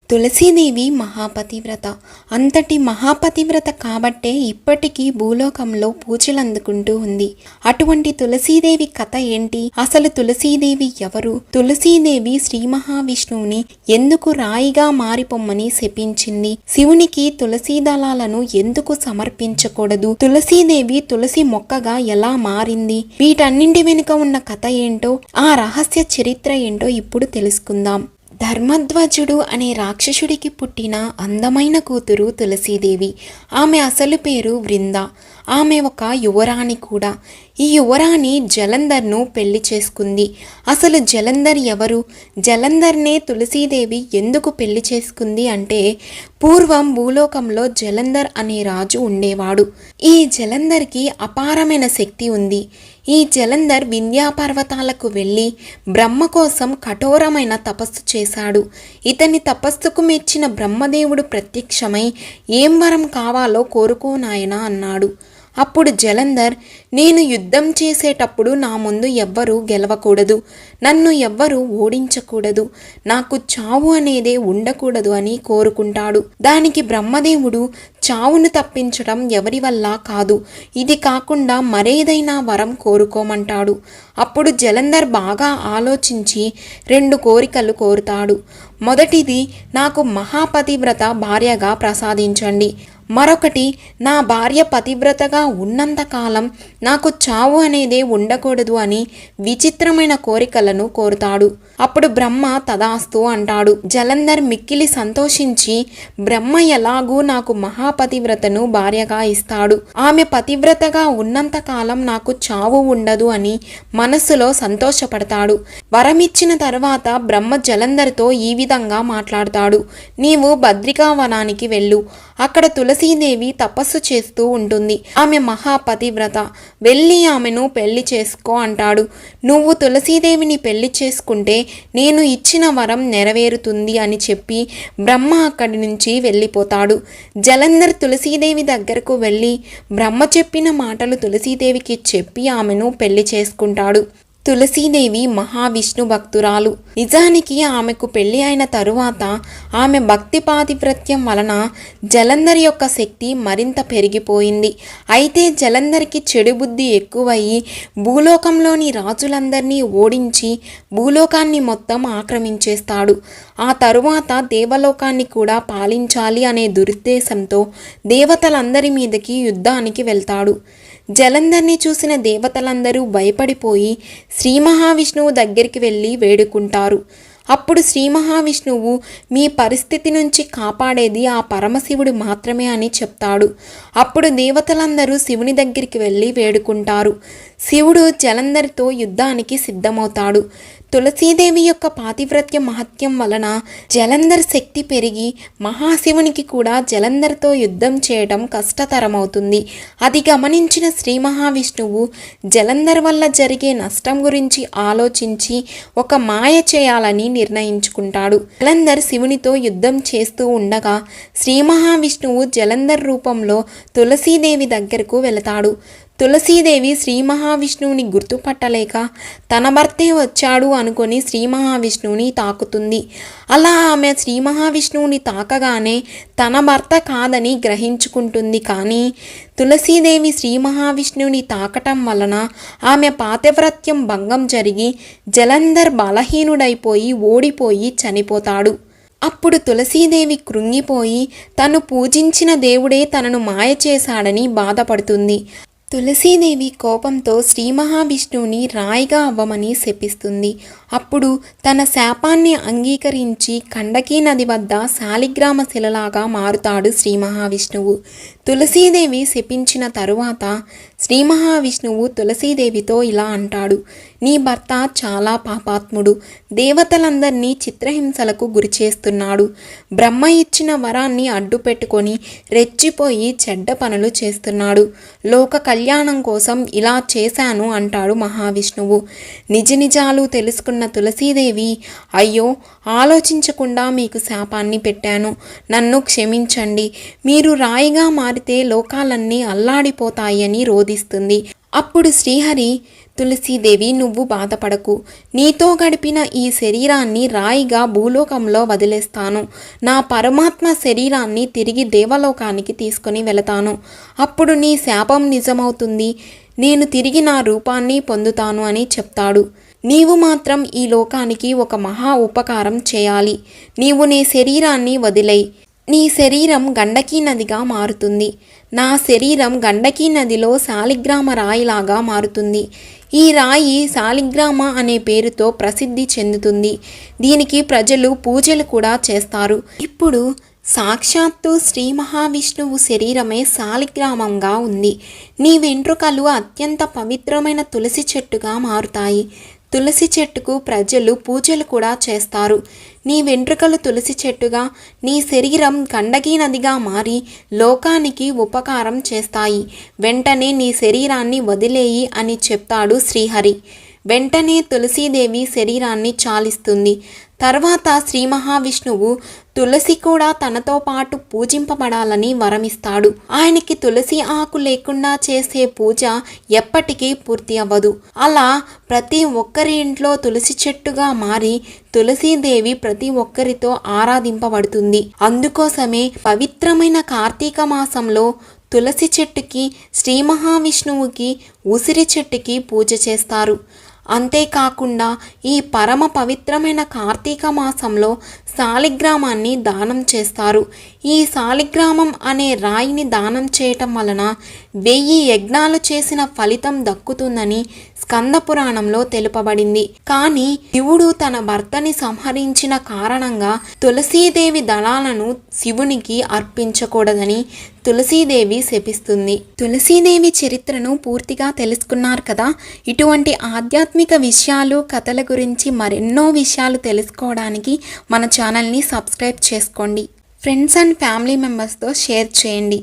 తులసీదేవి మహాపతివ్రత. అంతటి మహాపతివ్రత కాబట్టే ఇప్పటికీ భూలోకంలో పూజలు అందుకుంటూ ఉంది. అటువంటి తులసీదేవి కథ ఏంటి? అసలు తులసీదేవి ఎవరు? తులసీదేవి శ్రీ మహావిష్ణువుని ఎందుకు రాయిగా మారిపోమ్మని శపించింది? శివునికి తులసీ దళాలను ఎందుకు సమర్పించకూడదు? తులసీదేవి తులసి మొక్కగా ఎలా మారింది? వీటన్నింటి వెనుక ఉన్న కథ ఏంటో, ఆ రహస్య చరిత్ర ఏంటో ఇప్పుడు తెలుసుకుందాం. ధర్మధ్వజుడు అనే రాక్షసుడికి పుట్టిన అందమైన కూతురు తులసీదేవి. ఆమె అసలు పేరు వృంద. ఆమె ఒక యువరాణి కూడా. ఈ యువరాణి జలంధర్ను పెళ్లి చేసుకుంది. అసలు జలంధర్ ఎవరు? జలంధర్నే తులసీదేవి ఎందుకు పెళ్లి చేసుకుంది అంటే, పూర్వం భూలోకంలో జలంధర్ అనే రాజు ఉండేవాడు. ఈ జలంధర్కి అపారమైన శక్తి ఉంది. ఈ జలంధర్ వింధ్యాపర్వతాలకు వెళ్ళి బ్రహ్మ కోసం కఠోరమైన తపస్సు చేశాడు. ఇతని తపస్సుకు మెచ్చిన బ్రహ్మదేవుడు ప్రత్యక్షమై ఏం వరం కావాలో కోరుకోనాయనా అన్నాడు. అప్పుడు జలంధర్, నేను యుద్ధం చేసేటప్పుడు నా ముందు ఎవ్వరూ గెలవకూడదు, నన్ను ఎవ్వరూ ఓడించకూడదు, నాకు చావు అనేదే ఉండకూడదు అని కోరుకుంటాడు. దానికి బ్రహ్మదేవుడు, చావును తప్పించడం ఎవరి వల్ల కాదు, ఇది కాకుండా మరేదైనా వరం కోరుకోమంటాడు. అప్పుడు జలంధర్ బాగా ఆలోచించి 2 కోరికలు కోరుతాడు. మొదటిది, నాకు మహాపతివ్రత భార్యగా ప్రసాదించండి. మరొకటి, నా భార్య పతివ్రతగా ఉన్నంతకాలం నాకు చావు అనేదే ఉండకూడదు అని విచిత్రమైన కోరికలను కోరుతాడు. అప్పుడు బ్రహ్మ తదాస్తు అంటాడు. జలంధర్ మిక్కిలి సంతోషించి, బ్రహ్మ ఎలాగూ నాకు మహాపతివ్రతను భార్యగా ఇస్తాడు, ఆమె పతివ్రతగా ఉన్నంతకాలం నాకు చావు ఉండదు అని మనస్సులో సంతోషపడతాడు. వరమిచ్చిన తర్వాత బ్రహ్మ జలంధర్తో ఈ విధంగా మాట్లాడతాడు. నీవు బద్రికావనానికి వెళ్ళు, అక్కడ తులసీదేవి తపస్సు చేస్తూ ఉంటుంది. ఆమె మహాపతివ్రత, వెళ్ళి ఆమెను పెళ్లి చేసుకో అంటాడు. నువ్వు తులసీదేవిని పెళ్లి చేసుకుంటే నేను ఇచ్చిన వరం నెరవేరుతుంది అని చెప్పి బ్రహ్మ అక్కడి నుంచి వెళ్ళిపోతాడు. జలంధర్ తులసీదేవి దగ్గరకు వెళ్ళి బ్రహ్మ చెప్పిన మాటలు తులసీదేవికి చెప్పి ఆమెను పెళ్లి చేసుకుంటాడు. తులసీదేవి మహావిష్ణు భక్తురాలు. నిజానికి ఆమెకు పెళ్లి అయిన తరువాత ఆమె భక్తి పాతివ్రత్యం వలన జలంధర్ యొక్క శక్తి మరింత పెరిగిపోయింది. అయితే జలంధర్కి చెడు బుద్ధి ఎక్కువయ్యి భూలోకంలోని రాజులందరినీ ఓడించి భూలోకాన్ని మొత్తం ఆక్రమించేస్తాడు. ఆ తరువాత దేవలోకాన్ని కూడా పాలించాలి అనే దురుద్దేశంతో దేవతలందరి మీదకి యుద్ధానికి వెళ్తాడు. జలంధర్ని చూసిన దేవతలందరూ భయపడిపోయి శ్రీ మహావిష్ణువు దగ్గరికి వెళ్ళి వేడుకుంటారు. అప్పుడు శ్రీ మహావిష్ణువు, మీ పరిస్థితి నుంచి కాపాడేది ఆ పరమశివుడు మాత్రమే అని చెప్తాడు. అప్పుడు దేవతలందరూ శివుని దగ్గరికి వెళ్ళి వేడుకుంటారు. శివుడు జలంధర్తో యుద్ధానికి సిద్ధమవుతాడు. తులసీదేవి యొక్క పాతివ్రత్య మహత్యం వలన జలంధర్ శక్తి పెరిగి మహాశివునికి కూడా జలంధర్తో యుద్ధం చేయడం కష్టతరమవుతుంది. అది గమనించిన శ్రీ మహావిష్ణువు జలంధర్ వల్ల జరిగే నష్టం గురించి ఆలోచించి ఒక మాయ చేయాలని నిర్ణయించుకుంటాడు. జలంధర్ శివునితో యుద్ధం చేస్తూ ఉండగా శ్రీ మహావిష్ణువు జలంధర్ రూపంలో తులసీదేవి దగ్గరకు వెళతాడు. తులసీదేవి శ్రీ మహావిష్ణువుని గుర్తుపట్టలేక తన భర్తే వచ్చాడు అనుకొని శ్రీ మహావిష్ణువుని తాకుతుంది. అలా ఆమె శ్రీ మహావిష్ణువుని తాకగానే తన భర్త కాదని గ్రహించుకుంటుంది. కానీ తులసీదేవి శ్రీ మహావిష్ణువుని తాకటం వలన ఆమె పాతివ్రత్యం భంగం జరిగి జలంధర్ బలహీనుడైపోయి ఓడిపోయి చనిపోతాడు. అప్పుడు తులసీదేవి కృంగిపోయి తను పూజించిన దేవుడే తనను మాయ చేశాడని బాధపడుతుంది. తులసీదేవి కోపంతో శ్రీ మహావిష్ణువుని రాయిగా అవ్వమని శపిస్తుంది. అప్పుడు తన శాపాన్ని అంగీకరించి కండకీ నది వద్ద శాలిగ్రామ శిలలాగా మారుతాడు శ్రీ మహావిష్ణువు. తులసీదేవి శపించిన తరువాత శ్రీ మహావిష్ణువు తులసీదేవితో ఇలా అంటాడు, నీ భర్త చాలా పాపాత్ముడు, దేవతలందరినీ చిత్రహింసలకు గురి చేస్తున్నాడు, బ్రహ్మ ఇచ్చిన వరాన్ని అడ్డు పెట్టుకొని రెచ్చిపోయి చెడ్డ పనులు చేస్తున్నాడు, లోక కళ్యాణం కోసం ఇలా చేశాను అంటాడు మహావిష్ణువు. నిజ నిజాలు తెలుసుకున్న తులసీదేవి, అయ్యో ఆలోచించకుండా మీకు శాపాన్ని పెట్టాను, నన్ను క్షమించండి, మీరు రాయిగా మారితే లోకాలన్నీ అల్లాడిపోతాయని రోధిస్తుంది. అప్పుడు శ్రీహరి, తులసీదేవి, నువ్వు బాధపడకు. నీతో గడిపిన ఈ శరీరాన్ని రాయిగా భూలోకంలో వదిలేస్తాను. నా పరమాత్మ శరీరాన్ని తిరిగి దేవలోకానికి తీసుకొని వెళతాను. అప్పుడు నీ శాపం నిజమవుతుంది. నేను తిరిగి నా రూపాన్ని పొందుతాను అని చెప్తాడు. నీవు మాత్రం ఈ లోకానికి ఒక మహా ఉపకారం చేయాలి. నీవు నీ శరీరాన్ని వదిలేయి. నీ శరీరం గండకీ నదిగా మారుతుంది. నా శరీరం గండకీ నదిలో శాలిగ్రామ రాయిలాగా మారుతుంది. ఈ రాయి శాలిగ్రామ అనే పేరుతో ప్రసిద్ధి చెందుతుంది. దీనికి ప్రజలు పూజలు కూడా చేస్తారు. ఇప్పుడు సాక్షాత్తు శ్రీ మహావిష్ణువు శరీరమే శాలిగ్రామంగా ఉంది. నీ వెంట్రుకలు అత్యంత పవిత్రమైన తులసి చెట్టుగా మారుతాయి. తులసి చెట్టుకు ప్రజలు పూజలు కూడా చేస్తారు. నీ వెంట్రుకలు తులసి చెట్టుగా, నీ శరీరం గండకీ నదిగా మారి లోకానికి ఉపకారం చేస్తాయి. వెంటనే నీ శరీరాన్ని వదిలేయి అని చెప్తాడు శ్రీహరి. వెంటనే తులసీదేవి శరీరాన్ని చాలిస్తుంది. తర్వాత శ్రీ మహావిష్ణువు తులసి కూడా తనతో పాటు పూజింపబడాలని వరమిస్తాడు. ఆయనకి తులసి ఆకు లేకుండా చేసే పూజ ఎప్పటికీ పూర్తి అవ్వదు. అలా ప్రతి ఒక్కరి ఇంట్లో తులసి చెట్టుగా మారి తులసీదేవి ప్రతి ఒక్కరితో ఆరాధింపబడుతుంది. అందుకోసమే పవిత్రమైన కార్తీక మాసంలో తులసి చెట్టుకి, శ్రీ మహావిష్ణువుకి, ఉసిరి చెట్టుకి పూజ చేస్తారు. అంతేకాకుండా ఈ పరమ పవిత్రమైన కార్తీక మాసంలో శాలిగ్రామాన్ని దానం చేస్తారు. ఈ శాలిగ్రామం అనే రాయిని దానం చేయటం వలన 1000 యజ్ఞాలు చేసిన ఫలితం దక్కుతుందని స్కంద పురాణంలో తెలుపబడింది. కానీ శివుడు తన భర్తని సంహరించిన కారణంగా తులసీదేవి దళాలను శివునికి అర్పించకూడదని తులసీదేవి శపిస్తుంది. తులసీదేవి చరిత్రను పూర్తిగా తెలుసుకున్నారు కదా. ఇటువంటి ఆధ్యాత్మిక విషయాలు, కథల గురించి మరెన్నో విషయాలు తెలుసుకోవడానికి మన ఛానల్ని సబ్స్క్రైబ్ చేసుకోండి. ఫ్రెండ్స్ అండ్ ఫ్యామిలీ మెంబర్స్తో షేర్ చేయండి.